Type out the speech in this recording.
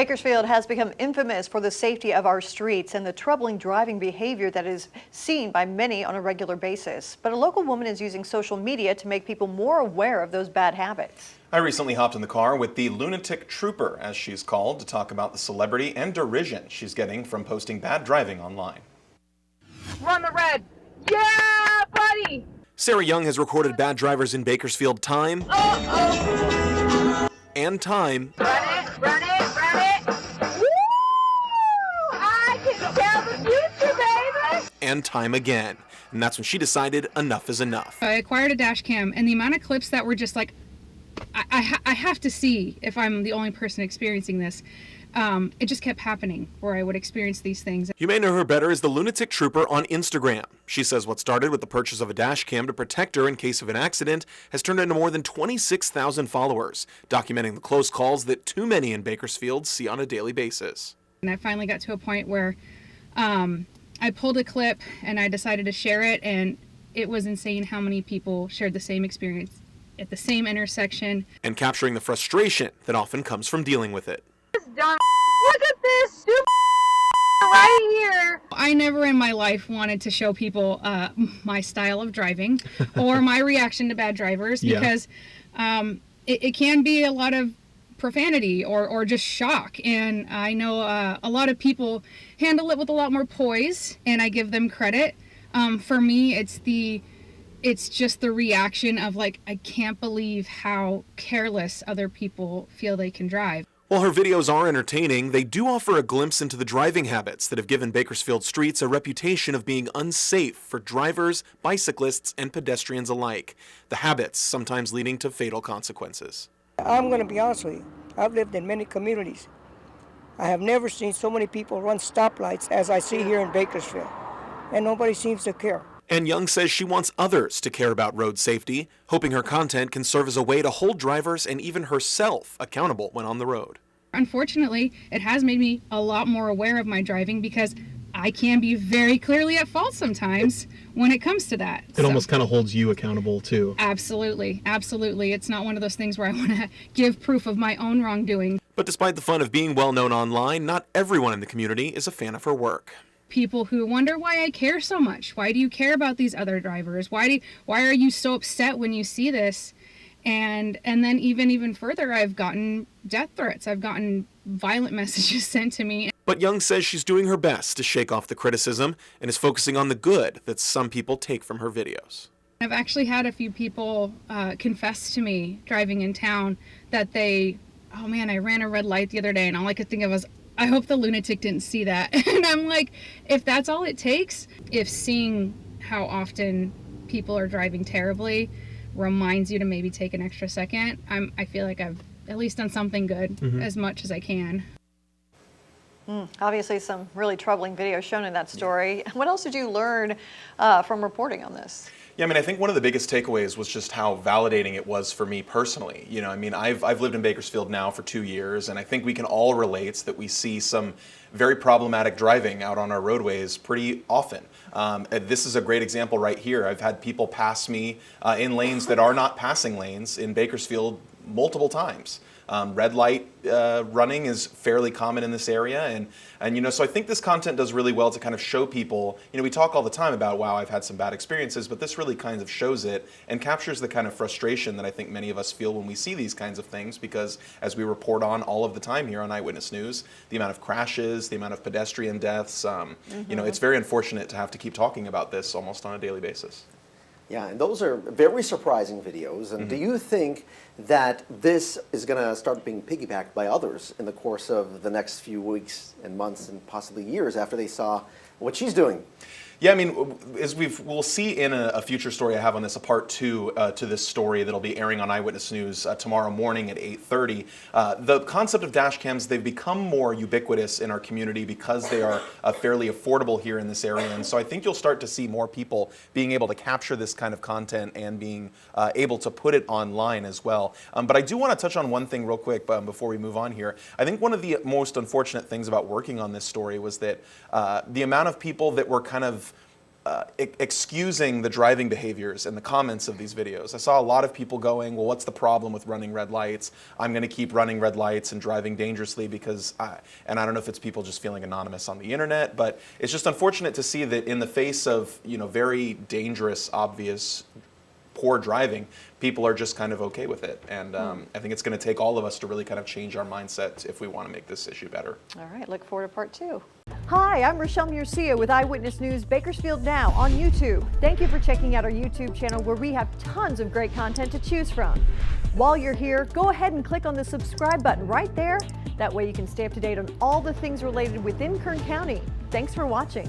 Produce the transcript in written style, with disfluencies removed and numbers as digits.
Bakersfield has become infamous for the safety of our streets and the troubling driving behavior that is seen by many on a regular basis. But a local woman is using social media to make people more aware of those bad habits. I recently hopped in the car with the Lunatic Trooper, as she's called, to talk about the celebrity and derision she's getting from posting bad driving online. Run the red. Yeah, buddy! Sarah Young has recorded bad drivers in Bakersfield time and time Run it, run it, run it! Woo! I can tell the future, baby! and time again. And that's when she decided enough is enough. I acquired a dash cam, and the amount of clips that were just like, I have to see if I'm the only person experiencing this. It just kept happening where I would experience these things. You may know her better as the Lunatic Trooper on Instagram. She says what started with the purchase of a dash cam to protect her in case of an accident has turned into more than 26,000 followers, documenting the close calls that too many in Bakersfield see on a daily basis. And I finally got to a point where I pulled a clip and I decided to share it, and it was insane how many people shared the same experience at the same intersection. And capturing the frustration that often comes from dealing with it. Dumb. Look at this stupid right here. I never in my life wanted to show people my style of driving or my reaction to bad drivers because it can be a lot of profanity or just shock. And I know a lot of people handle it with a lot more poise, and I give them credit. For me, it's just the reaction of like, I can't believe how careless other people feel they can drive. While her videos are entertaining, they do offer a glimpse into the driving habits that have given Bakersfield streets a reputation of being unsafe for drivers, bicyclists, and pedestrians alike. The habits sometimes leading to fatal consequences. I'm going to be honest with you. I've lived in many communities. I have never seen so many people run stoplights as I see here in Bakersfield, and nobody seems to care. And Young says she wants others to care about road safety, hoping her content can serve as a way to hold drivers and even herself accountable when on the road. Unfortunately, it has made me a lot more aware of my driving because I can be very clearly at fault sometimes when it comes to that. It almost kind of holds you accountable too. Absolutely, absolutely. It's not one of those things where I want to give proof of my own wrongdoing. But despite the fun of being well known online, not everyone in the community is a fan of her work. People who wonder why I care so much. Why do you care about these other drivers? Why are you so upset when you see this? And then even further, I've gotten death threats. I've gotten violent messages sent to me. But Young says she's doing her best to shake off the criticism and is focusing on the good that some people take from her videos. I've actually had a few people confess to me driving in town that oh man, I ran a red light the other day, and all I could think of was, I hope the lunatic didn't see that. And I'm like, if that's all it takes, if seeing how often people are driving terribly reminds you to maybe take an extra second, I feel like I've at least done something good as much as I can. Obviously some really troubling videos shown in that story. What else did you learn from reporting on this? Yeah, I mean, I think one of the biggest takeaways was just how validating it was for me personally. You know, I mean, I've lived in Bakersfield now for 2 years, and I think we can all relate that we see some very problematic driving out on our roadways pretty often. This is a great example right here. I've had people pass me in lanes that are not passing lanes in Bakersfield multiple times. Red light running is fairly common in this area, and you know, so I think this content does really well to kind of show people, you know, we talk all the time about, wow, I've had some bad experiences, but this really kind of shows it and captures the kind of frustration that I think many of us feel when we see these kinds of things, because as we report on all of the time here on Eyewitness News, the amount of crashes, the amount of pedestrian deaths, you know, it's very unfortunate to have to keep talking about this almost on a daily basis. Yeah, and those are very surprising videos. And do you think that this is going to start being piggybacked by others in the course of the next few weeks and months and possibly years after they saw what she's doing? Yeah, I mean, as we'll see in a future story I have on this, a part 2 to this story that'll be airing on Eyewitness News tomorrow morning at 8:30. The concept of dash cams, they've become more ubiquitous in our community because they are fairly affordable here in this area. And so I think you'll start to see more people being able to capture this kind of content and being able to put it online as well. But I do want to touch on one thing real quick before we move on here. I think one of the most unfortunate things about working on this story was that the amount of people that were kind of excusing the driving behaviors and the comments of these videos. I saw a lot of people going, well, what's the problem with running red lights? I'm going to keep running red lights and driving dangerously because and I don't know if it's people just feeling anonymous on the internet, but it's just unfortunate to see that in the face of, very dangerous, obvious, poor driving, people are just kind of okay with it. And I think it's going to take all of us to really kind of change our mindset if we want to make this issue better. All right, look forward to part 2. Hi, I'm Rochelle Murcia with Eyewitness News Bakersfield Now on YouTube. Thank you for checking out our YouTube channel where we have tons of great content to choose from. While you're here, go ahead and click on the subscribe button right there. That way you can stay up to date on all the things related within Kern County. Thanks for watching.